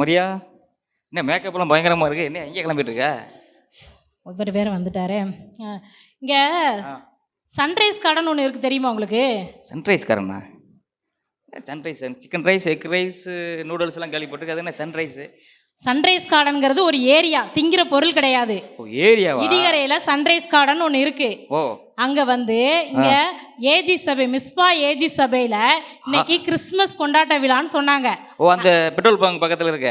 மரியா, என்ன மேக்கப்லாம் பயங்கரமாக இருக்குது, என்ன எங்கே கிளம்பிட்டு இருக்க? ஒருத்தர் வேற வந்துட்டாரே. இங்கே ஆ சன்ரைஸ் கார்டன் ஒன்று இருக்குது, தெரியுமா உங்களுக்கு? சன்ரைஸ் காரண்ணா? Sunrise chicken rice, egg rice, noodles எல்லாம் கேள்விப்பட்டிருக்கு. அது என்ன சன்ரைஸு? சன்ரைஸ் கார்டனுங்கிறது ஒரு ஏரியா, திங்கிற பொருள் கிடையாது. ஓ, ஏரியாவா? இடிகரையில் சன்ரைஸ் கார்டன் ஒன்று இருக்கு. ஓ, அங்கே வந்து இங்கே ஏஜி சபை, மிஸ்பா ஏஜி சபையில் இன்னைக்கு கிறிஸ்மஸ் கொண்டாட்ட விழான்னு சொன்னாங்க. ஓ, அந்த பெட்ரோல் பங்க் பக்கத்தில் இருக்க?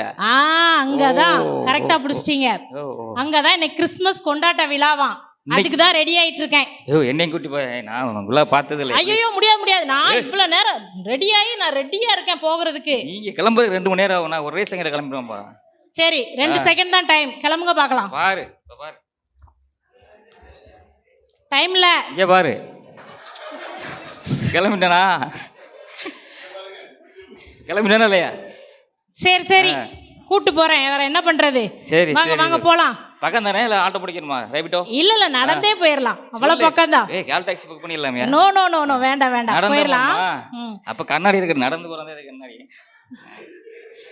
அங்கே தான் ஓ, கரெக்டாக பிடிச்சிட்டிங்க. ஓ, அங்கே தான் இன்னைக்கு கிறிஸ்மஸ் கொண்டாட்ட விழாவாம். அதுக்கு தான் ரெடி ஆயிட்டு இருக்கேன். ஐயோ, என்னையும் கூட்டி போய், நான் உங்களா பார்த்தது இல்லை. ஐயோ, முடியாது முடியாது, நான் இவ்வளோ நேரம் ரெடியாகி நான் ரெடியாக இருக்கேன் போகிறதுக்கு. நீங்கள் கிளம்புறது 2 மணி நேரம் ஆகும். நான் ஒரே செகண்ட் கிளம்பிடுவேன்ப்பா. சரி, 2 செகண்ட் தான் டைம், கிளம்புங்க பார்க்கலாம். பாரு, இப்போ பாரு, டைம்ல இங்கே பாரு, கிளம்பிட்டேனா? கிளம்பிட்டேனா இல்லையா? சரி சரி, கூட்டு போறேன், வேற என்ன பண்றது? சரி, வாங்க வாங்க போலாம். பக்கம் தானே, இல்லை ஆட்டோ பிடிக்கணுமா? ரேபிட்டோ? இல்ல நடந்தே போயிடலாம், அவ்வளவு பக்கம் தான். கால் டாக்ஸி புக் பண்ணிடலாமே? நோ நோ நோ நோ, வேண்டாம் வேண்டாம், போயிடலாம். அப்ப கண்ணாடி இருக்கு, நடந்து போறதே கண்ணாடி.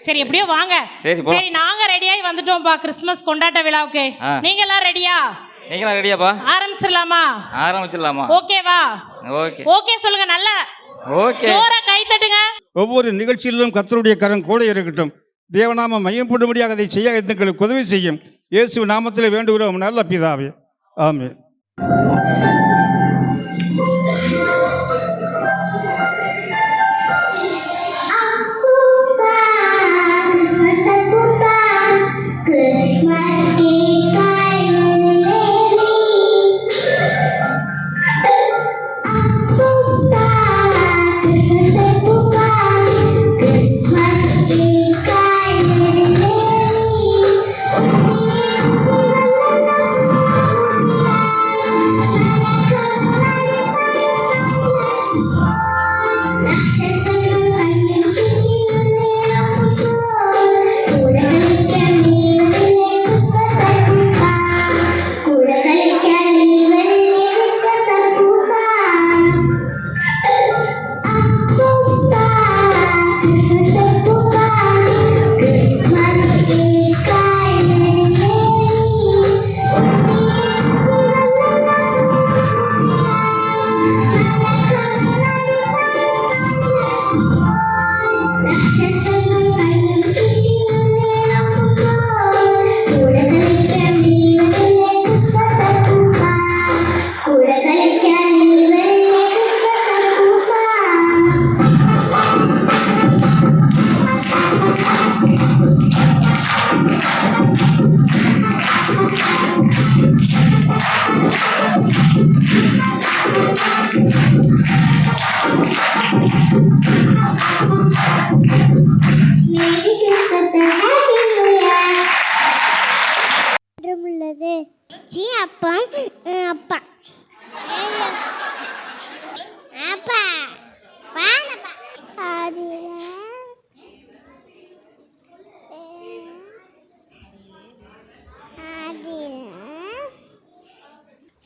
சரி, எப்படியோ வாங்க. சரி, நாங்க ரெடியாகி வந்துட்டோம்ப்பா கிறிஸ்மஸ் கொண்டாட்ட விழாவுக்கு. நீங்க எல்லாம் ரெடியா? நீங்களா ரெடியாப்பா? ஆரம்பிச்சிடலாமா? ஆரம்பிச்சிடலாமா? ஓகேவா? ஓகே ஓகே சொல்லுங்க, நல்லா ஓகே, ஜோரா கை தட்டுங்க. ஒவ்வொரு நிகழ்ச்சியிலும் கர்த்தருடைய கரம் கூட இருக்கட்டும். தேவநாம மையப்படும்படியாக அதை செய்ய எங்களுக்கு உதவி செய்யும். இயேசு நாமத்தில் வேண்டுகிறோம் நல்ல பிதாவே, ஆமென்.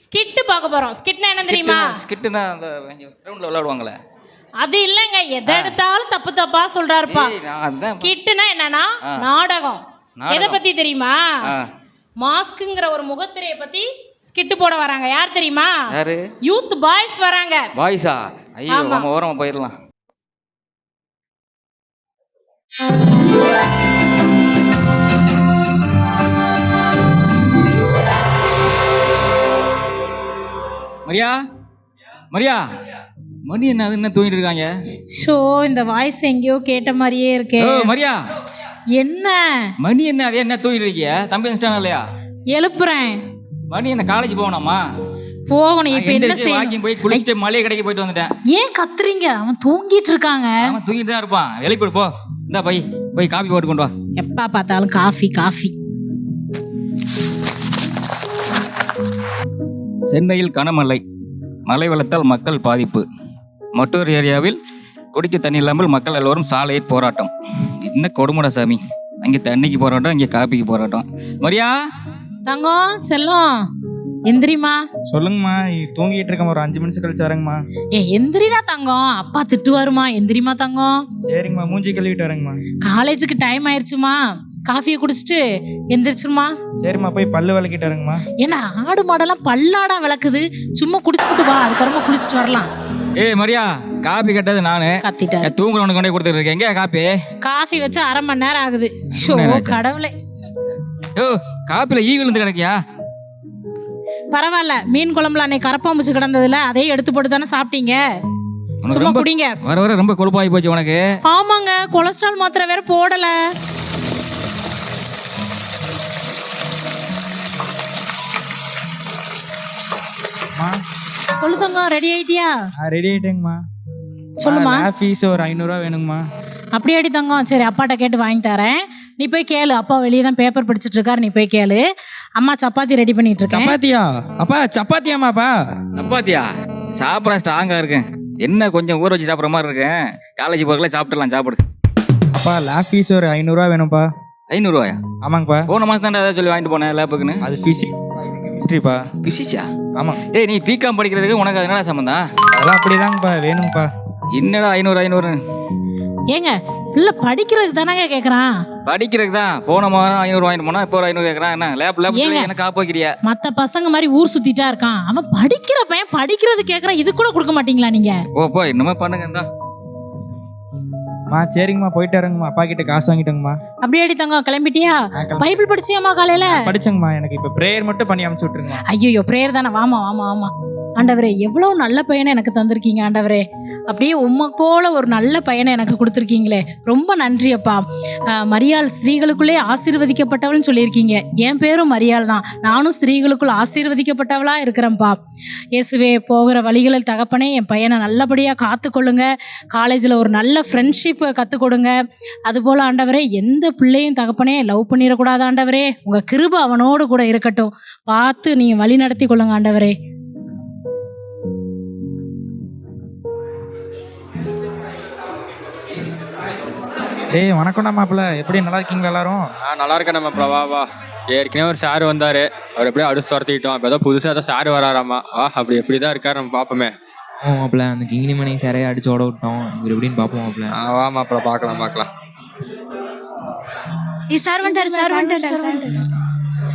ஸ்கிட் பார்க்க போறோம். ஸ்கிட்னா என்ன தெரியுமா? ஸ்கிட்னா அந்த கிரவுண்ட்ல விளையாடுவாங்களே, அது இல்லங்க. எதை எடுத்தாலும் தப்பு தப்பா சொல்றாருப்பா. ஸ்கிட்னா என்னன்னா நாடகம். எதை பத்தி தெரியுமா? மாஸ்க்குங்கிற ஒரு முகத்திரையை பத்தி ஸ்கிட் போட வராங்க. யார் தெரியுமா? யாரு? யூத் பாய்ஸ் வராங்க. பாய்ஸா? ஐயோ, நம்ம ஓரமா போயிடலாம். மரியா, மரியா, மணி என்ன அது என்ன தூங்கிட்டு இருக்காங்க? ஷோ, இந்த வாய்ஸ் எங்கேயோ கேட்ட மாதிரியே இருக்கு. ஓ மரியா, என்ன மணி என்ன அதே என்ன தூங்கிட்டு இருக்கீங்க? தம்பி வந்துட்டானா இல்லையா? எழுப்புறேன். மணி என்ன காலேஜ் போகணுமா? போகணும். இப்ப என்ன செய்யணும்? வாக்கிங் போய் குளிச்சுட்டு மளிகை கடைக்கு போயிட்டு வந்துட்டேன். ஏன் கத்துறீங்க? அவன் தூங்கிட்டு இருக்காங்க. அவன் தூங்கிட்டு தான் இருப்பான். வெளியே போ, இந்தா போய் காபி போட்டு கொண்டு வா. எப்ப பார்த்தாலும் காஃபி காஃபி. சென்னையில் கனமழை, மழை வெள்ளத்தால் மக்கள் பாதிப்பு. மட்டூர் ஏரியாவில் குடிக்க தண்ணி இல்லாமல் மக்கள் எல்லோரும் சாலையில் போராட்டம். என்ன கொடுமுடா சாமி, அங்கே தண்ணிக்கு போராட்டம், இங்கே காப்பிக்கு போராட்டம். மரியா, தங்கம் செல்லம், எந்திரிமா. சொல்லுங்கம்மா, தூங்கிட்டு இருக்கேன், ஒரு 5 நிமிஷம் கழிச்சு வரேங்கம்மா. எந்திரிடா தங்கம், அப்பா திட்டுவாருமா. எந்திரிமா தங்கம். சரிங்கம்மா, மூஞ்சி கழுவிட்டு வரேங்கம்மா. காலேஜுக்கு டைம் ஆயிடுச்சுமா, காஃபியை குடிச்சிட்டு எந்திரிச்சுமா. சரிம்மா, போய் பல்லு விளக்கிட்டு வரேங்கம்மா. ஏன்னா ஆடு மாடெல்லாம் பல்லாடா விளக்குது, சும்மா குடிச்சுட்டு வா, அதுக்கப்புறமா குளிச்சுட்டு வரலாம். ஏய் மரியா, காப்பி கட்டது நானு. கத்திட்டாரு. தூங்குறவனுக்கு கொண்டே கொடுத்துட்டு இருக்கேன். எங்க காப்பி? காஃபி வச்சு 1/2 மணி நேரம் ஆகுது. ஷோ கடவுளே. ஓ, காப்பில ஈ விழுந்து கிடக்கியா? பரவாயில்ல, மீன் குழம்புல அன்னைக்கு கரப்பாம்பூச்சி கிடந்ததுல அதையும் எடுத்து போட்டு தானே சாப்பிட்டீங்க. உனக்கு சும்மா ரொம்ப குடிங்க. வர வர ரொம்ப கொழுப்பாகி போச்சு உனக்கு. ஆமாங்க, கொலஸ்ட்ரால் மாத்திரை வேற போடல. சொல்லுதங்க, ரெடி ஆயிட்டியா? ரெடி ஆயிட்டேங்கம்மா. சொல்லுமா. ஃபீஸ் ஒரு 500 ரூபா வேணுங்கம்மா. அப்படியே அடி தங்கம். சரி, அப்பாட்ட கேட்டு வாங்கி தரேன். நீ போய் கேளு, அப்பா வெளியே தான் பேப்பர் படிச்சுட்டு இருக்காரு, நீ போய் கேளு. அம்மா சப்பாத்தி ரெடி பண்ணிட்டு இருக்கேன். சப்பாத்தியா? அப்பா சப்பாத்தியாமாப்பா? சப்பாத்தியா? சாப்பிட ஸ்ட்ராங்கா இருக்கேன். என்ன கொஞ்சம் ஊற வச்சு சாப்பிட்ற மாதிரி இருக்கேன். காலேஜ் போறதுல சாப்பிட்டுலாம், சாப்பிடு. அப்பா லேப் ஃபீஸ் ஒரு 500 ரூபா வேணும்ப்பா. 500 ரூபாயா? ஆமாங்கப்பா. போன மாசம் தான் ஏதாவது சொல்லி வாங்கிட்டு போனேன் லேப்புக்குன்னு. அது ஃபிசிக்ஸ் கெமிஸ்ட்ரிப்பா. பிசிக்ஸா? ஆமாம். ஏய், நீ பிகாம் படிக்கிறதுக்கு உனக்கு அது என்னடா சம்பந்தம்? அதெல்லாம் அப்படிதாங்கப்பா, வேணுங்கப்பா. என்னடா 500 ஏங்க, இல்ல படிக்கிறதுக்கு தானங்க கேக்குறான். படிக்கிறதுக்கு தான். போன மாதம் 500 வாங்கிட்டு போனா இப்போ ஒரு 500 கேட்கறான். என்ன லேப் ஏங்க? எனக்கு காப்பு வைக்கிறியா? மத்த பசங்க மாதிரி ஊர் சுத்திட்டா இருக்கான் அவன். படிக்கிற பையன் படிக்கிறது கேக்குறான், இது கூட கொடுக்க மாட்டீங்களா நீங்க? ஓ போ, இன்னுமே பண்ணுங்க. தான் சரிங்கம்மா, போயிட்டு வரேங்கம்மா. அப்பா கிட்ட காசு வாங்கிட்டேங்கம்மா. அப்படியே அடி தங்கம், கிளம்பிட்டியா? பைபிள் படிச்சியாமா காலையில? படிச்சேங்கம்மா. எனக்கு இப்ப பிரேயர் மட்டும் பண்ணி அனுப்பிச்சு விட்டுருங்க. ஐயோ, பிரேயர் தானே. வாமா வாமா வாமா. ஆண்டவரே, எவ்வளவு நல்ல பையனை எனக்கு தந்திருக்கீங்க ஆண்டவரே. அப்படியே உம்மை போல ஒரு நல்ல பையனை எனக்கு கொடுத்துருக்கீங்களே, ரொம்ப நன்றி அப்பா. மரியாள் ஸ்திரீகளுக்குள்ளே ஆசீர்வதிக்கப்பட்டவள்னு சொல்லியிருக்கீங்க. என் பேரும் மரியாள் தான். நானும் ஸ்திரீகளுக்குள் ஆசீர்வதிக்கப்பட்டவளா இருக்கிறேன்ப்பா. இயேசுவே, போகிற வழிகளில் தகப்பனே என் பையனை நல்லபடியாக காத்துக்கொள்ளுங்க. காலேஜில் ஒரு நல்ல ஃப்ரெண்ட்ஷிப்பை கற்றுக் கொடுங்க. அதுபோல் ஆண்டவரே, எந்த பிள்ளையும் தகப்பனே லவ் பண்ணிடக்கூடாது ஆண்டவரே. உங்கள் கிருபை அவனோடு கூட இருக்கட்டும். பார்த்து நீங்கள் வழி நடத்தி கொள்ளுங்க ஆண்டவரே. டேய், வணக்கம்டா மாப்பிள்ள. எப்படி நல்லா இருக்கீங்களா எல்லாரும்? நல்லா இருக்கேன் நம்ம பிரபா. வா, ஏற்கனவே ஒரு சார் வந்தாரு, அவர் எப்படியோ அடிச்சு துரத்திக்கிட்டோம். இப்போ ஏதோ புதுசாக ஏதோ சார் வராராமா. அப்படி எப்படி தான் இருக்காரு, நம்ம பார்ப்போமே. மாப்பிள்ள, அந்த கிங்கினி மணி சாரையே அடிச்சு ஓட விட்டோம். இவர் எப்படின்னு பார்ப்போம் மாப்பிள்ள. வா மாப்பிள்ள, பார்க்கலாம் பார்க்கலாம்.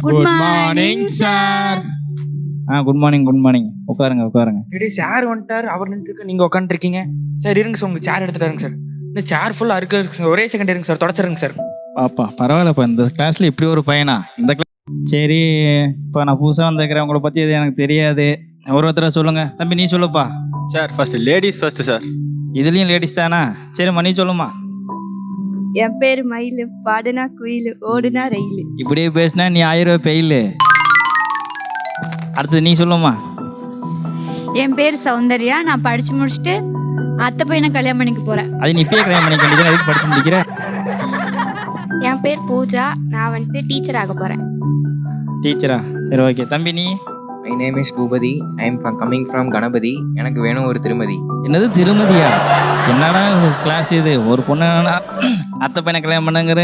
Good morning sir. Good morning, good morning. உட்காருங்க உட்காருங்க. டேய், சார் வந்துட்டாரு, அவர் நின்றுருக்கு, நீங்க உட்காந்துருக்கீங்க. சார் இருங்க சார், உங்க சேர் எடுத்துட்டாருங்க சார். இந்த சேர் ஃபுல்லா இருக்கு சார். ஒரே செகண்ட் இருங்க சார், தொடச்சிருங்க சார். பாப்பா பரவாயில்லப்பா, இந்த கிளாஸ்ல இப்படி ஒரு பையனா? இந்த கிளாஸ் சரி. இப்போ நான் புதுசாக வந்துருக்கிறேன், உங்களை பற்றி எது எனக்கு தெரியாது. ஒருத்தர சொல்லுங்க. தம்பி நீ சொல்லுப்பா. Sir first ladies first sir. இதுலேயும் லேடிஸ் தானா? சரிம்மா, நீ சொல்லுமா. என் பேரு மயிலு, பாடுனா குயிலு, ஓடுனா ரயிலு. இப்படியே பேசினா நீ 1000 ரூபாய் பெயிலு. அடுத்தது நீ சொல்லுமா. என் பேரு சௌந்தர்யா, நான் படிச்சு முடிச்சுட்டு அத்தை பையனை கல்யாணம் பண்ணிக்க போறேன். அது நீ இப்பயே கல்யாணம் பண்ணிக்க வேண்டியது, எதுக்கு படிச்சு முடிக்கிற? என் பேர் பூஜா, நான் வந்துட்டு டீச்சர் ஆக போறேன். டீச்சரா? சரி, ஓகே. தம்பி நீ? My name is Boopathi. I am coming from Ganapathy. எனக்கு வேணும் ஒரு திருமதி. என்னது திருமதியா? என்னடா கிளாஸ் இது? ஒரு பொண்ணு என்னன்னா அத்தை பையனை கல்யாணம் பண்ணுங்கிற,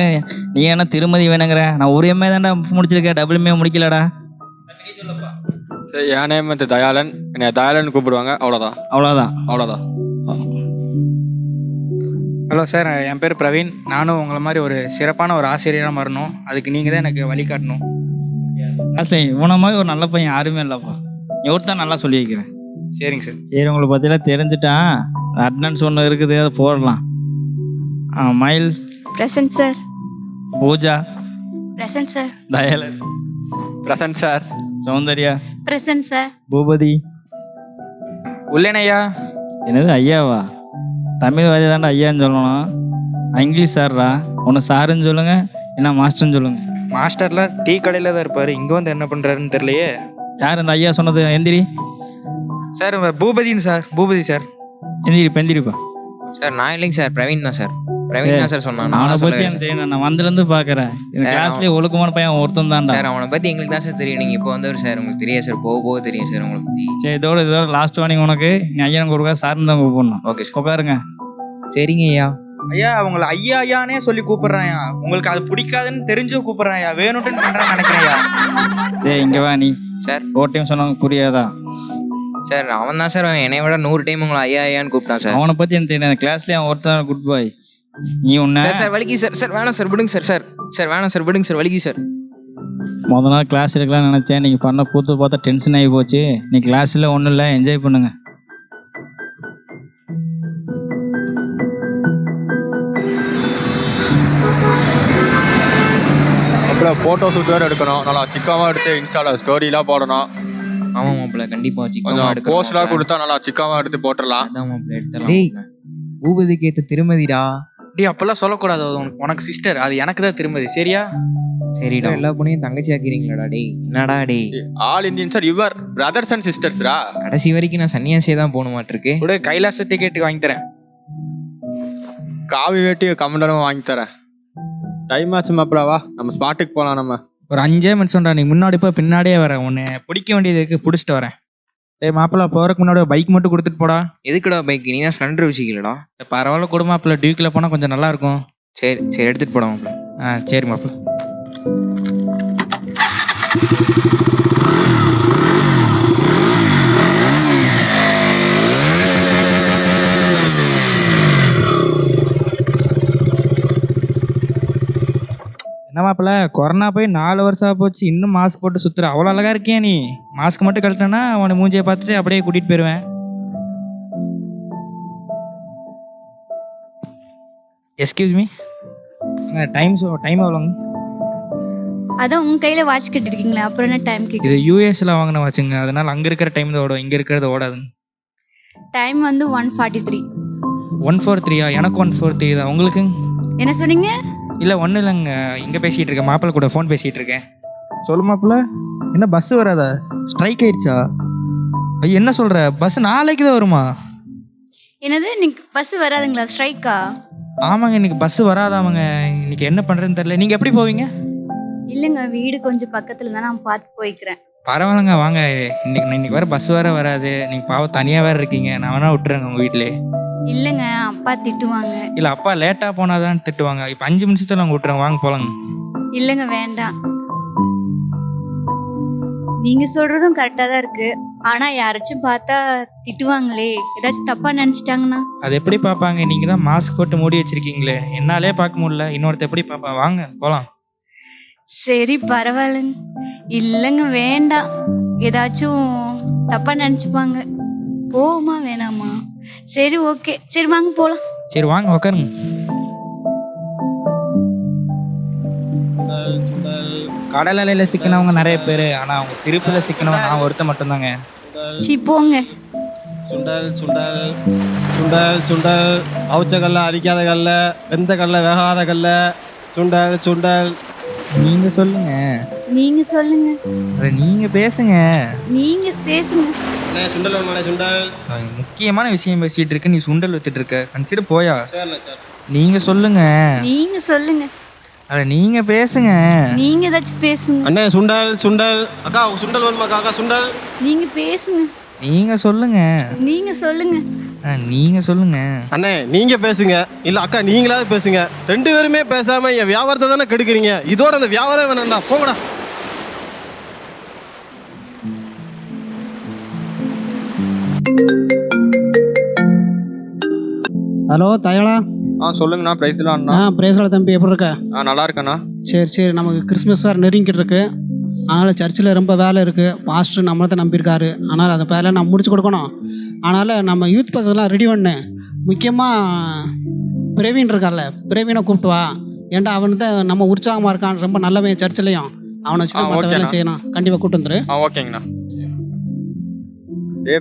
நீ என்ன திருமதி வேணுங்கிற? நான் ஒரு எம்ஏ தான்டா முடிச்சிருக்கேன், டபுள் எம்ஏ முடிக்கலடா. என் நேம் வந்து தயாளன், என்னை தயாளன் கூப்பிடுவாங்க. அவ்வளோதான் அவ்வளோதான். அவ்வளோதான். ஹலோ சார், என் பேர் பிரவீன். நானும் உங்களை மாதிரி ஒரு சிறப்பான ஒரு ஆசிரியராக மாறணும். அதுக்கு நீங்கள் தான் எனக்கு வழிகாட்டணும். கிளாஸ்ல இவன மாதிரி ஒரு நல்ல பையன் யாருமே இல்லைப்பா. இவர் நல்லா சொல்லி வைக்கிறேன். சரிங்க சார். சரி, உங்களை பற்றிலாம் தெரிஞ்சுட்டான். அட்டனன்ஸ் ஒன்று இருக்குது, அதை போடலாம். Mayil? Present sir. Pooja? Present sir. Dayalan? Present sir. Soundarya? Present sir. Boopathi? உள்ளேனையா? என்னது ஐயாவா? தமிழ் வாதி தாண்டா ஐயான்னு சொல்லணும். இங்கிலீஷ் சார்ரா. ஒன்று சாருன்னு சொல்லுங்க, என்ன மாஸ்டர்னு சொல்லுங்க. மாஸ்டர்லாம் டீ கடையில் தான் இருப்பார், இங்கே வந்து என்ன பண்ணுறாருன்னு தெரியலையே. யார் அந்த ஐயா சொன்னது? எந்திரி சார். பூபதின்னு சார். பூபதி சார். எந்திரி, பெந்திரிப்பா. சார் நான் இல்லைங்க சார், பிரவீன் தான் சார். பிரவீன் தான் சார் சொன்னான். அவனை நான் பற்றி எனக்கு தெரியும், நான் வந்துலேருந்து பார்க்குறேன். இந்த கிளாஸ்லேயே ஒழுக்கமான பையன் ஒருத்தன் தான்டா. சார் அவனை பற்றி எங்களுக்கு தான் சார் தெரியும். நீங்கள் இப்போ வந்தவர் சார், உங்களுக்கு தெரியாது சார். போக போக தெரியும் சார் உங்களை பற்றி. சரி, இதோட லாஸ்ட் வார்னிங் உனக்கு. நீ ஐயனுக்கு கொடுக்க சார்னு தான் கூப்பிடணும். Okay sir. உட்காருங்க. சரிங்க ஐயா. ஐயா, அவங்கள ஐயா ஐயானே சொல்லி கூப்பிடுறாயா. உங்களுக்கு அது பிடிக்காதுன்னு தெரிஞ்சோ கூப்பிடுறாயா, வேணும்னு பண்றேன்னு நினைக்கிறேயா. டேய், இங்கே வா நீ. சார். ஒரு டைம் சொன்னவங்க புரியாதா? சார் அவன் தான் சார் என்னை விட 100 டைம் உங்களை ஐயா ஐயான்னு கூப்பிட்டான் சார். அவனை பற்றி எனக்கு தெரியும். அந்த கிளாஸ்லேயே அவன் ஒருத்தன் குட் பாய். நீ ஒன்று சார் சார் வலிக்கு சார். சார் வேணாம் சார் விடுங்க சார். சார் சார் வேணாம் சார் விடுங்க சார் வலிக்கு சார். முத நாள் கிளாஸ் எடுக்கலாம்னு நினச்சேன். நீங்கள் பண்ண கூத்து பார்த்தா டென்ஷன் ஆகி போச்சு. நீ கிளாஸில் ஒன்றும் இல்லை, என்ஜாய் பண்ணுங்க. அப்புறம் ஃபோட்டோ ஷூட் வேறு எடுக்கணும். நல்லா சிக்காமல் எடுத்து இன்ஸ்டாவில் ஸ்டோரிலாம் போடணும். ஆமாம் மாப்பிள்ள கண்டிப்பாக கொஞ்சம் போஸ்ட்லாம் கொடுத்தா நல்லா சிக்காமல் எடுத்து போட்டுடலாம். அதான் மாப்பிள்ள எடுத்துடலாம். பூபதிக்கு ஏற்ற திருமதிடா. டேய் அப்பெல்லாம் சொல்லக்கூடாது. அது உனக்கு சிஸ்டர், அது எனக்கு தான் திருமதி. சரியா? சரிடா. எல்லா பொண்ணையும் தங்கச்சி ஆக்கிறீங்களாடா டேய். என்னடா டேய். All Indian sir your brothers and சிஸ்டர்ஸ்ரா. கடைசி வரைக்கும் நான் சன்னியாசியே தான் போகணுமாட்டிருக்கு. கூட கைலாச டிக்கெட் வாங்கி தரேன். காவி வேட்டி கமெண்டரும் வாங்கி தரேன். டைம் ஆச்சு மாப்பிளவா, நம்ம ஸ்பாட்டுக்கு போகலாம். நம்ம ஒரு 5 நிமிஷம்டா. நீ முன்னாடி போய் பின்னாடியே வரேன். உன்னை பிடிக்க வேண்டியது இருக்கு, பிடிச்சிட்டு வரேன். டேய் மாப்பிள்ள போகிறதுக்கு முன்னாடி பைக் மட்டும் கொடுத்துட்டு போடா. எதுக்குடா பைக்? நீ தான் ஸ்ப்ளெண்டர் வச்சுக்கலடா. பரவாயில்ல கொடு மாப்பிள்ள. டியூக்கில் போனால் கொஞ்சம் நல்லா இருக்கும். சரி சரி எடுத்துகிட்டு போடா மாப்பிள்ள. சரி மாப்பிள்ள. என்ன மாப்பிள்ள கொரோனா போய் 4 வருஷம் போச்சு, இன்னும் மாஸ்க் போட்டு சுத்துற. அவ்வளோ அழகா இருக்கியா நீ? மாஸ்க் மட்டும் கழட்டினா அவனை மூஞ்சியை பார்த்துட்டு அப்படியே கூட்டிகிட்டு போயிடுவேன். எஸ்கியூஸ் மீ, டைம் எவ்வளோங்க? அதான் உங்க கையில வாட்ச் கட்டிருக்கீங்களா, அப்புறம் என்ன டைம் கேட்கு? இது யூஎஸ்ல வாங்கின வாட்சுங்க. அதனால அங்கே இருக்கிற டைம் தான் ஓடும், இங்கே இருக்கிறது ஓடாதுங்க. டைம் வந்து 1:43. 1:43? எனக்கு 1:43 தான். உங்களுக்கு? என்ன சொன்னீங்க? இல்லை ஒன்றும் இல்லைங்க, இங்கே பேசிகிட்டு இருக்கேன். மாப்பிள்ளை கூட ஃபோன் பேசிகிட்டு இருக்கேன். சொல்லு மாப்பிள்ள. என்ன பஸ் வராதா? ஸ்ட்ரைக் ஆயிடுச்சா? ஐயோ என்ன சொல்கிற? பஸ் நாளைக்கு தான் வருமா? என்னது இன்னைக்கு பஸ் வராதுங்களா? ஸ்ட்ரைக்கா? ஆமாங்க, இன்னைக்கு பஸ் வராதாமாங்க. இன்னைக்கு என்ன பண்ணுறதுன்னு தெரியல. நீங்கள் எப்படி போவீங்க? இல்லைங்க, வீடு கொஞ்சம் பக்கத்துல தான், நான் பார்த்து போய்க்கிறேன். பரவாயில்லங்க வாங்க. இன்னைக்கு வேறு பஸ் வேறு வராது. நீங்கள் பாவம் தனியாக வேறு இருக்கீங்க. நான் வேணா விட்டுறேங்க உங்கள் வீட்டிலே. இல்லைங்க, அப்பா திட்டுவாங்க. இல்லை அப்பா லேட்டாக போனாதான் திட்டுவாங்க. இப்போ 5 நிமிஷத்தில் நாங்கள் விட்டுறேன். வாங்க போகலாங்க. இல்லைங்க வேண்டாம். நீங்க சொல்றதும் கரெக்டா தான் இருக்கு. ஆனா யாராச்சும் பார்த்தா திட்டுவாங்களே, ஏதாச்சும் தப்பா நினைச்சிட்டாங்கன்னா? அது எப்படி பார்ப்பாங்க? நீங்கள் தான் மாஸ்க் போட்டு மூடி வச்சிருக்கீங்களே, என்னாலே பார்க்க முடியல. இன்னொருத்த எப்படி பார்ப்பா? வாங்க போகலாம். சரி பரவாயில்லைங்க. இல்லைங்க வேண்டாம், ஏதாச்சும் தப்பா நினைச்சுப்பாங்க. போமா வேணாமா? சரி ஓகே, சரி வாங்க போலாம். சரி வாங்க உட்காருங்க. கடல் அலையில் சிக்கினவங்க நிறைய பேர், ஆனால் அவங்க சிரிப்பில் சிக்கினவங்க நான் ஒருத்த மட்டும்தாங்க. சி போங்க. சுண்டல் சுண்டல் சுண்டல் சுண்டல், அவிச்ச கல்ல, அரிக்காத கல்ல, வெந்த கல்ல, வேகாத கல்ல, சுண்டல் சுண்டல். நீங்க சொல்லுங்க. நீங்க சொல்லுங்க. அது நீங்க பேசுங்க. நீங்க பேசுங்க. சுண்டல் வேணுமா? சுண்டல் முக்கியமான விஷயம் பேசிட்டு இருக்க, நீ சுண்டல் வித்துட்டு இருக்க. கன்சிடர் போயா. நீங்க சொல்லுங்க. நீங்க சொல்லுங்க. அட நீங்க பேசுங்க. நீங்க ஏதாச்சும் பேசுங்க. அண்ணே சுண்டல் சுண்டல். அக்கா சுண்டல் வேணுமா? அக்கா சுண்டல். நீங்க பேசுங்க. நீங்க சொல்லுங்க. நீங்க சொல்லுங்க. நீங்க சொல்லுங்க. அண்ணே நீங்க பேசுங்க. இல்ல அக்கா நீங்களாவது பேசுங்க. 2 பேருமே பேசாம என் வியாபாரத்தை தானே கெடுக்குறீங்க. இதோட அந்த வியாபாரம் வேணாம்டா, போங்கடா. ஹலோ தயாளா? சொல்லுங்கண்ணா. பிரைஸ்லாம் அண்ணா. பிரேசலா தம்பி, எப்படி இருக்க? நல்லா இருக்கண்ணா. சரி நமக்கு கிறிஸ்மஸ் வேறு நெருங்கிட்டு இருக்கு. அதனால் சர்ச்சில் ரொம்ப வேலை இருக்குது. பாஸ்டர் நம்மளை தான் நம்பியிருக்காரு. ஆனால் அந்த வேலை நம்ம முடிச்சு கொடுக்கணும். அதனால் நம்ம யூத் பசங்கள்லாம் ரெடி பண்ணேன். முக்கியமாக பிரவீன் இருக்கார்ல, பிரவீனை கூப்பிட்டு வா. ஏன்டா அவனு தான் நம்ம உற்சாகமாக இருக்கான், ரொம்ப நல்லவன் சர்ச்சிலையும். அவனை வச்சு தான் மற்ற வேலை செய்யணும். கண்டிப்பாக கூப்பிட்டு வந்துரு. ஓகேங்கண்ணா.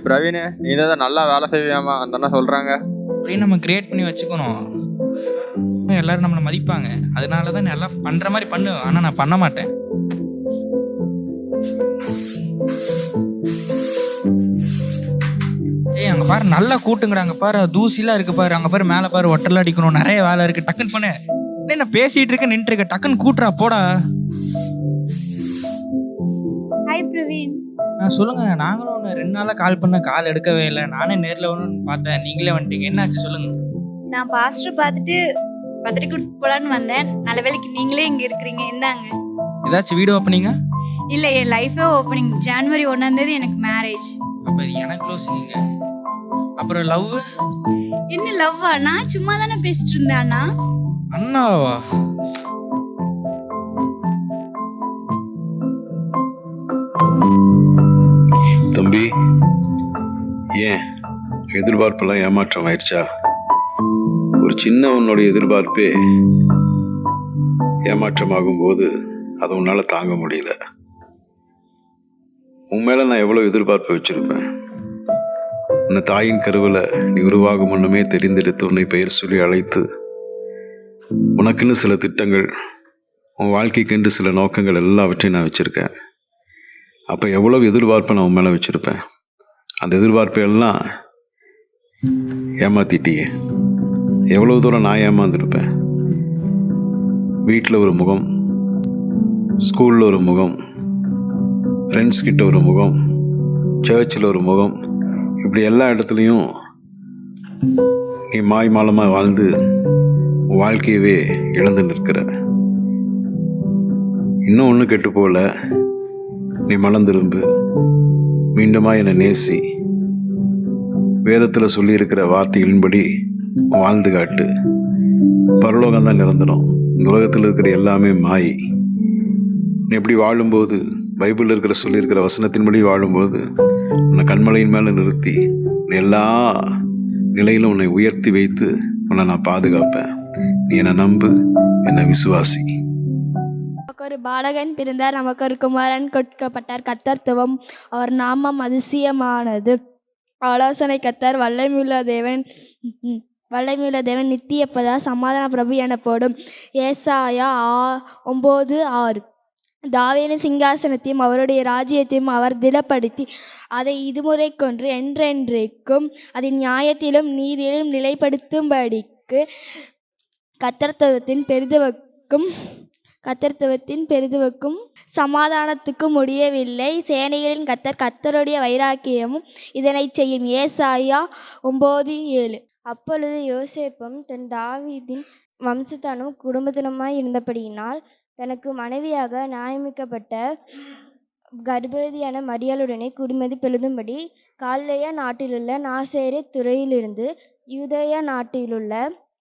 பிரவீன், நீ தான் நல்லா வேலை செய்வியாமா அந்த அண்ணா சொல்கிறாங்க. அப்படியே நம்ம கிரியேட் பண்ணி வச்சுக்கணும். எல்லாரும் நம்மளை மதிப்பாங்க. அதனால தான் நல்லா பண்ணுற மாதிரி பண்ணு. ஆனால் நான் பண்ண மாட்டேன். அங்கே பாரு நல்லா கூட்டுங்கடா. அங்கே பாரு தூசிலாம் இருக்கு பாரு. அங்கே பாரு மேலே பாரு ஒட்டெல்லாம் அடிக்கணும். நிறைய வேலை இருக்கு. டக்குன்னு பண்ணு. என்ன பேசிட்டு இருக்க, நின்று இருக்க, டக்குன்னு கூட்டுறா போடா. ஹாய் பிரவீன். சொல்லுங்க. நாங்களும் 2 நாளாக கால் பண்ண, கால் எடுக்கவே இல்லை. நானே நேரில் ஒன்று பார்த்தேன், நீங்களே வந்துட்டீங்க. என்னாச்சு சொல்லுங்க. நான் பாஸ்டர் பார்த்துட்டு பத்திரிக்கை கொடுத்து போலான்னு வந்தேன். நல்ல வேலைக்கு நீங்களே இங்கே இருக்கிறீங்க. என்னங்க ஏதாச்சும் வீடியோ ஓப்பனிங்க? இல்லை, என் லைஃபே ஓப்பனிங். ஜனவரி 1 எனக்கு மேரேஜ். அப்ப இது எனக்கு க்ளோஸ் நீங்க. அப்புறம் லவ்? என்ன லவ்வா? நான் சும்மா தானே பேசிட்டு இருந்தேன் அண்ணா. அண்ணாவா? தம்பி, ஏன் எதிர்பார்ப்பெல்லாம் ஏமாற்றம் ஆயிடுச்சா? ஒரு சின்ன உன்னுடைய எதிர்பார்ப்பே ஏமாற்றமாகும் போது அது உன்னால் தாங்க முடியல. உன் மேலே நான் எவ்வளோ எதிர்பார்ப்பு வச்சுருப்பேன். உன்னை தாயின் கருவில் நீ உருவாகும் முன்னமே தெரிந்தெடுத்து உன்னை பெயர் சொல்லி அழைத்து உனக்குன்னு சில திட்டங்கள், உன் வாழ்க்கைக்கென்று சில நோக்கங்கள் எல்லாவற்றையும் நான் வச்சுருக்கேன். அப்போ எவ்வளோ எதிர்பார்ப்பை நான் உன் மேலே வச்சுருப்பேன். அந்த எதிர்பார்ப்பையெல்லாம் ஏமாத்திட்டியே. எவ்வளோ தூரம் நான் ஏமாந்துருப்பேன். வீட்டில் ஒரு முகம், ஸ்கூலில் ஒரு முகம், ஃப்ரெண்ட்ஸ் கிட்ட ஒரு முகம், சர்ச்சில் ஒரு முகம், இப்படி எல்லா இடத்துலையும் நீ மாய்மாலமாக வாழ்ந்து உன் வாழ்க்கையவே இழந்து நிற்கிற. இன்னும் ஒன்றும் கெட்டு போகல. நீ மனம் திரும்பு, மீண்டுமா என்னை நேசி, வேதத்தில் சொல்லியிருக்கிற வார்த்தைகளின்படி வாழ்ந்து காட்டு. பரலோகம் தான் நிரந்தரம். இந்த உலகத்தில் இருக்கிற எல்லாமே மாய். நீ எப்படி வாழும்போது, பைபிளில் இருக்கிற சொல்லியிருக்கிற வசனத்தின்படி வாழும்போது உன்னை கண்மலையின் மேலே நிறுத்தி எல்லா நிலையிலும் உன்னை உயர்த்தி வைத்து உன்னை நான் பாதுகாப்பேன். நீ என்னை நம்பு, என்னை விசுவாசி. நமக்கு ஒரு பாலகன் பிறந்தார், நமக்கு ஒரு குமாரன் கொடுக்கப்பட்டார். கர்த்தத்துவம் அவர் நாமம் அதிசயமானது. ஆலோசனை கர்த்தர், வல்லமையுள்ள தேவன், நித்திய பதா, சமாதான பிரபு எனப்படும். ஏசாயா 9:6. தாவீதின் சிங்காசனத்தையும் அவருடைய ராஜ்யத்தையும் அவர் திடப்படுத்தி அதை இதுமுறை கொன்று என்றென்றைக்கும் அதன் நியாயத்திலும் நீதியிலும் நிலைப்படுத்தும்படிக்கு கர்த்தத்துவத்தின் பெரிதுவக்கும் சமாதானத்துக்கும் முடியவில்லை. சேனைகளின் கர்த்தருடைய வைராக்கியமும் இதனை செய்யும். ஏசாயா 9:7. அப்பொழுது யோசேப்பும் தன் தாவீதின் வம்சத்தானும் குடும்பத்தினுமாய் இருந்தபடியினால் தனக்கு மனைவியாக நியமிக்கப்பட்ட கர்ப்பவதியான மரியாளுடனே குடிமதி பெழுதும்படி காலிலேயா நாட்டிலுள்ள நாசரேத் துறையிலிருந்து யூதேயா நாட்டிலுள்ள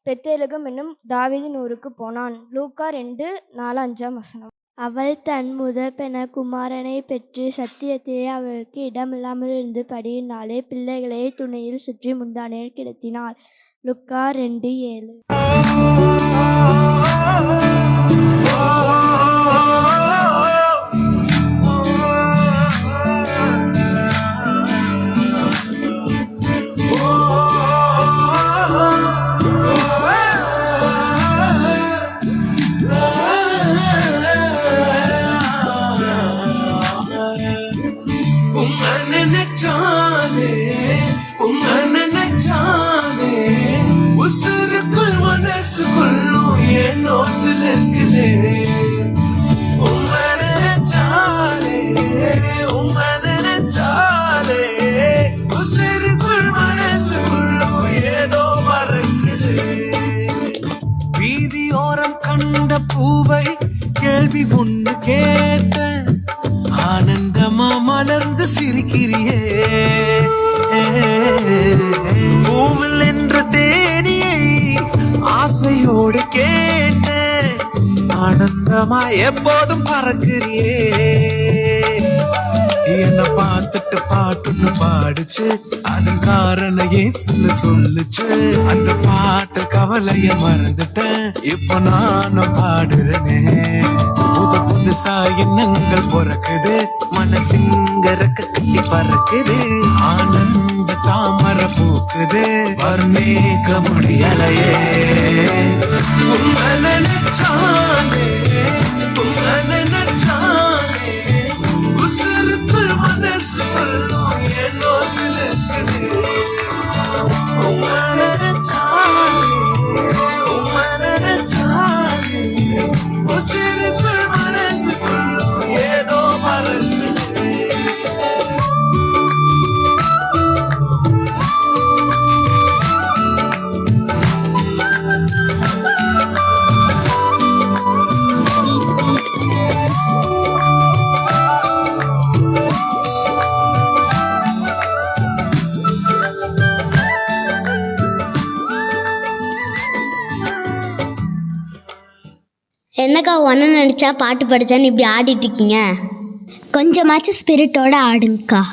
பெத்தேலுகம் என்னும் தாவீதின் ஊருக்கு போனான். லூக்கா 2:4-5. அவள் தன் முதற்பென குமாரனை பெற்று சத்தியத்திலே அவளுக்கு இடமில்லாமல் இருந்து படியினாலே பிள்ளைகளை துணையில் சுற்றி முந்தானையில் கிடத்தினாள். லூக்கா 2:7. உசுருக்குள் மனசுக்குள்ளும் ஏனோ சிலிருக்குதே. உசுருக்குள் மனசுக்குள்ளும் ஏதோ மறக்குது. வீதியோரம் கண்ட பூவை கேள்வி ஒண்ணு கேட்ட, ஆனந்தமா மலர்ந்து சிரிக்கிறியே. பூவில் என்ற தேனியை ஆசையோடு கேட்ட, ஆனந்தமா எப்போதும் பறக்கிறியே. என்ன பார்த்துட்டு பாட்டுன்னு பாடுச்சு, அதன் காரணம் ஏசுன்னு சொல்லுச்சு. அந்த பாட்டு கவலைய மறந்துட்டேன், இப்ப நானும் பாடுறேனே. புதுசா எண்ணங்கள் பிறக்குது, மனசிங்கரக்க கட்டி பறக்குது. ஆனந்த தாமரை பூக்குது, வர்ணிக்க முடியலையே. உன்னை நினைச்சானே, உன்னை நினைச்சானே, உசுருக்குள் மனசுக்குள்ளும் ஏனோ சிலிருக்குது. உன்னை நினைச்சானே, உன்னை நினைச்சானே, உசுருக்குள் மனசுக்குள்ளும் ஏதோ மறக்குது. என்னக்கா ஒன்று நினச்சா பாட்டு படித்தான்னு இப்படி ஆடிட்டு இருக்கீங்க? கொஞ்சமாச்சும் ஸ்பிரிட்டோட ஆடுங்கக்கா.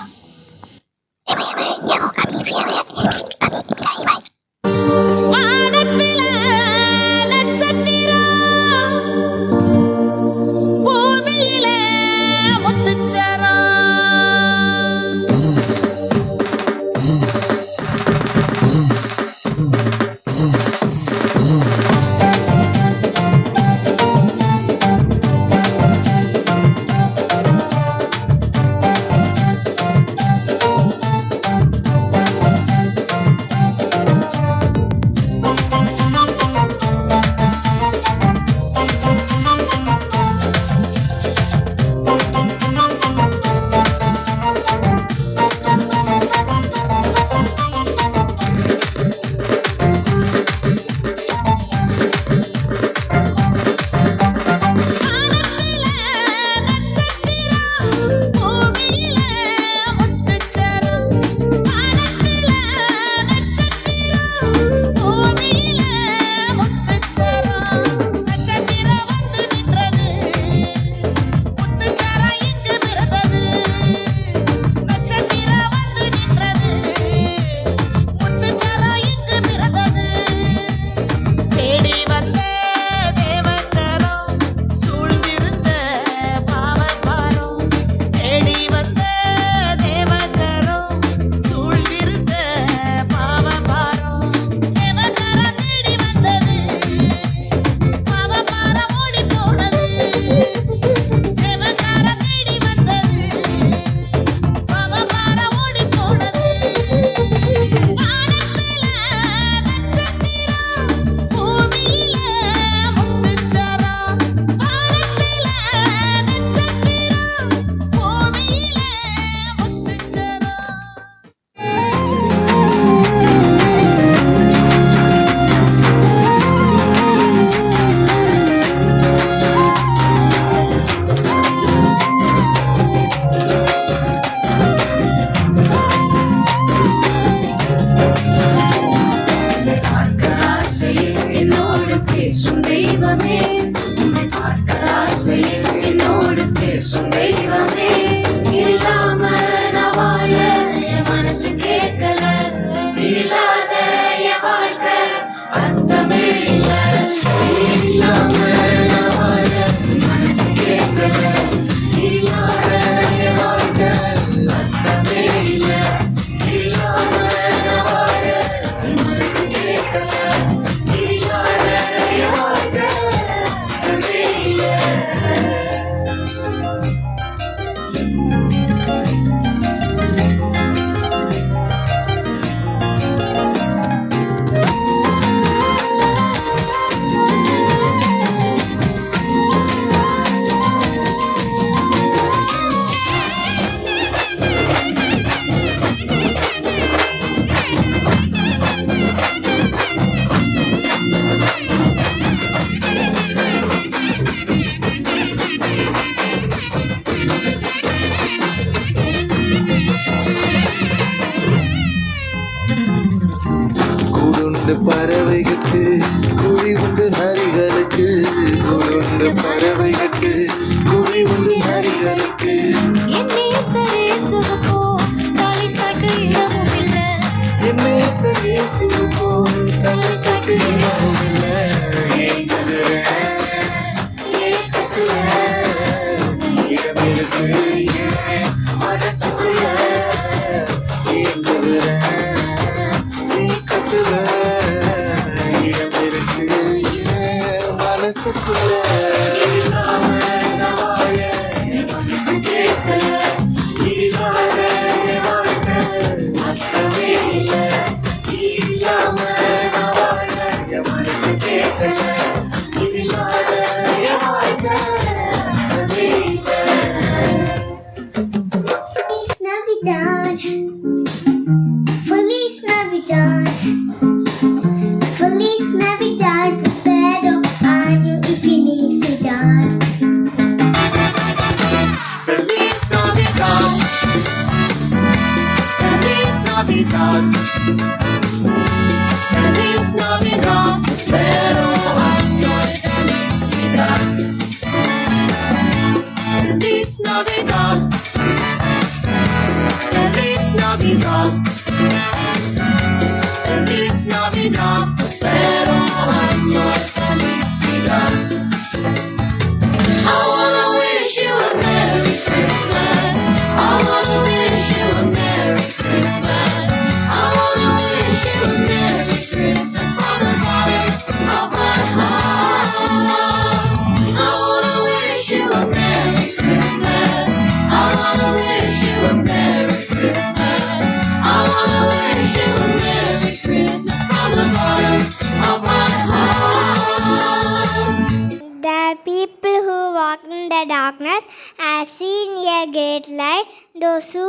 பறவைகளுக்கு குழி உண்டு நரிகளுக்கு, கூடுண்டு பறவைகளுக்கு குழி உண்டு நரிகளுக்கு. என் நேசர் இயேசுவுக்கோ தலை சாய்க்க இடமும் இல்லை, என் நேசர் இயேசுவுக்கோ தலை சாய்க்க இடமும் இல்லை. இடமிருக்கு மனசுக்குள்ள Feliz Navidad, Feliz Navidad, pero año y felicidad. Feliz Navidad, Feliz Navidad, Feliz Navidad, pero año y felicidad. Navidad, prospero año y felicidad. I wanna wish you a Merry Christmas. I wanna wish you a Merry Christmas. I wanna wish you a Merry Christmas from the bottom of my heart. I wanna wish you a Merry Christmas. I wanna wish you a Merry Christmas. I wanna wish you a Merry Christmas from the bottom of my heart. The people who walk in the darkness have seen a great light. Those who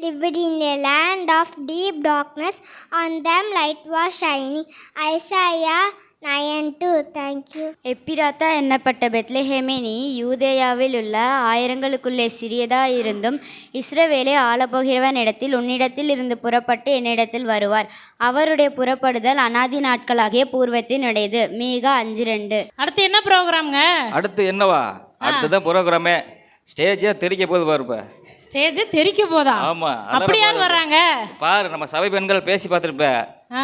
lived in a land of deep darkness, on them light was shining. Isaiah 9:2. Thank you. எப்பிராத்தா என்னப்பட்ட பெத்லெஹேமே, நீ யூதேயாவில் உள்ள ஆயிரங்களுக்குள்ளே சிறியதாயிருந்தும் இஸ்ரவேலை ஆளப்போகிறவன் இடத்தில் உன்னிடத்தில் இருந்து புறப்பட்டு என்னிடத்தில் வருவார். அவருடைய புறப்படுதல் அநாதி நாட்களாகிய பூர்வத்தினுடையது. மீகா 5:2. அடுத்து என்ன ப்ரோக்ராம்ங்க? அடுத்து என்னவா? அடுத்துதான் ப்ரோக்ராமே. ஸ்டேஜே தெரிக்க போது பாருப்ப. ஸ்டேஜ் தெரிக்க போதா? ஆமா. அப்படி யார் வர்றாங்க? பாரு, நம்ம சபை பெண்கள் பேசி பார்த்துருப்ப,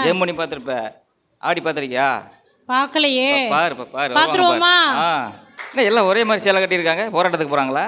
ஜெயம் பண்ணி பார்த்துருப்ப, ஆடி பார்த்துருக்கியா? பார்க்கலையே. பாரு பாரு. பாத்துருவோமா? என்ன எல்லாம் ஒரே மாதிரி சேலை கட்டியிருக்காங்க? போராட்டத்துக்கு போறாங்களா?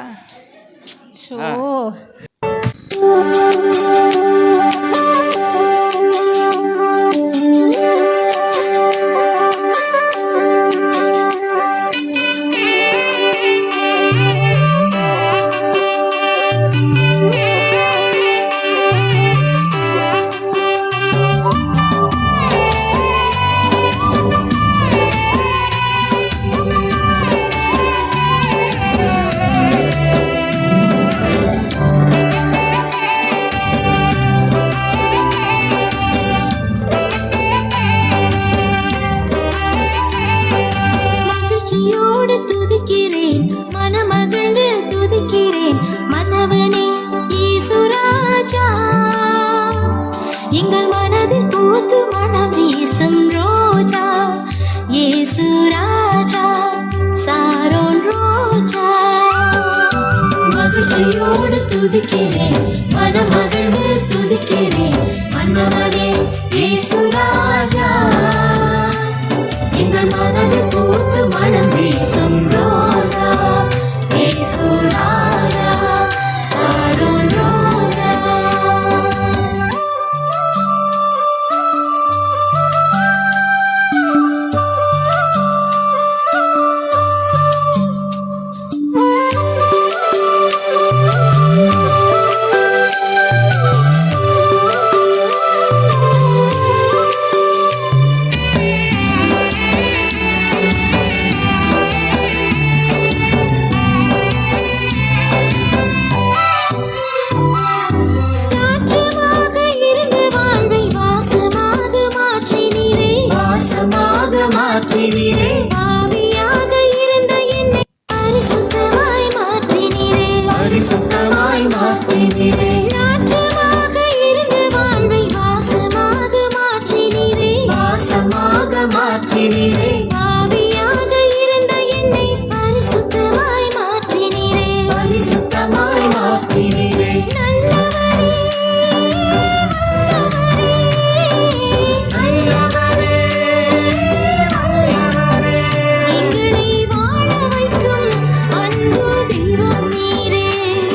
மகிழ்ச்சியோடு துதிக்கிறேன், மனமகிழ்ந்து துதிக்கிறேன், மன்னவனே ஈசுராஜா. எங்கள் மனதில் பூத்து மனம் வீசும் ரோஜா, இயேசுராஜா, சாரோன் ரோஜா. மகிழ்ச்சியோடு துதிக்கிறேன், மனமகிழ்ந்து துதிக்கிறேன், மன்னவனே ஈசுராஜா. எங்கள் மனதில் பூத்து மனம் வீசும் ரோஜா, இயேசுராஜா, சாரோன் ரோஜா. காற்றமாக இருந்து வாழ்வை வாசமாக மாற்றினீரே, வாசமாக மாற்றினீரே. ஆவியாக இருந்த என்னை பரிசுத்தமாய் மாற்றினீரே, பரிசுத்தமாய் மாற்றினீரே. காற்றமாக இருந்து வாழ்வை வாசமாக மாற்றினீரே, வாசமாக மாற்றினீரே. ஆவியாக இருந்த என்னை பரிசுத்தமாய் மாற்றினீரே, பரிசுத்தமாய் மாற்றினீரே. நல்லவரே, நல்லவரே, நல்லவரே. எங்களை வாழ வைக்கும் அன்பு தெய்வம் நீரே,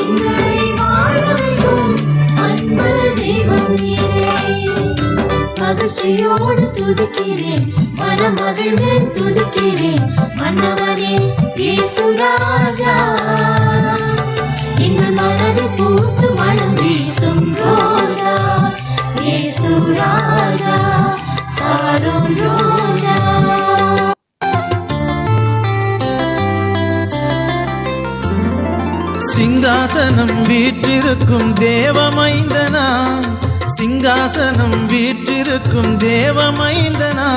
எங்களை வாழ வைக்கும் அன்பு தெய்வம் நீரே. மகிழ்ச்சியோடு துதிக்கிறேன், மனமகிழ்ந்து துதிக்கிறேன், மன்னவனே இயேசுராஜா. எங்கள் மனதில் பூத்து மனம் வீசும் ரோஜா, இயேசுராஜா, சாரோன் ரோஜா. சிங்காசனம் வீற்றிருக்கும் தேவமைந்தனா, சிங்காசனம் வீற்றிருக்கும் தேவமைந்தனா,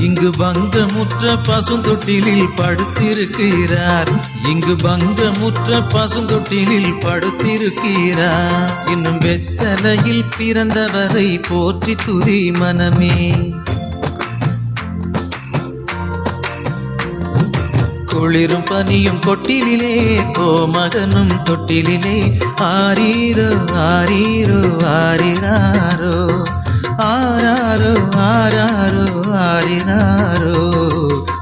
இங்கு பங்கமுற்ற பசுந்தொட்டிலில் படுத்திருக்கிறார், இங்கு பங்கமுற்ற பசுந்தொட்டிலில் படுத்திருக்கிறார். இன்னும் வெத்தலையில் பிறந்தவரை போற்றி துதி மனமே. குளிரும் பனியும் கொட்டிலே, கோமகனும் தொட்டிலே, ஆரீரோ ஆரீரோ ஆரிராரோ ஆரா ஆராரோ ஆராரோ ஆரிராரோ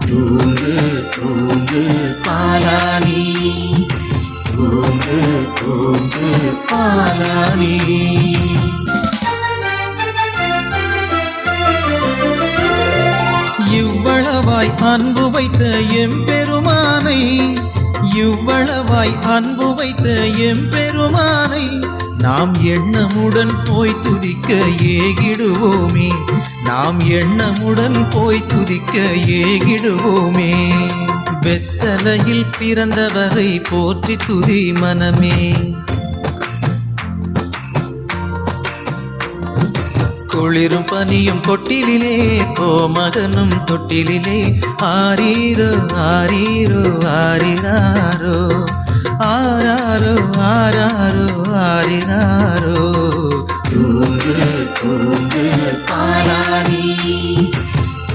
தூங்கு தூங்கு பாலானி தூங்கு தூங்கு பாலானி இவ்வளவாய் அன்பு வைத்த எம்பெருமானை இவ்வளவாய் அன்பு வைத்த எம்பெருமானை நாம் எண்ணமுடன் போய் துதிக்க ஏகிடுவோமே நாம் எண்ணமுடன் போய் துதிக்க ஏகிடுவோமே பெத்தலையில் பிறந்தவரை போற்றி துதி மனமே குளிரும் பனியும் கொட்டிலே கோமகனும் தொட்டிலே ஆரீரோ ஆரீரோ ஆரிராரோ ஆராரோ ஆராரோ ஆரிராரோ தூங்கு தூங்கு பாலானி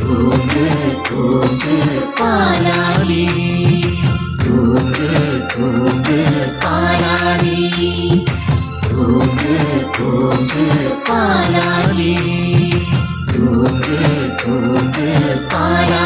தூங்கு தூங்கு பாலானி தூங்கு தூங்கு பாலானி தூங்கு தூங்கு பாலானி தூங்கு தூங்கு பாலானி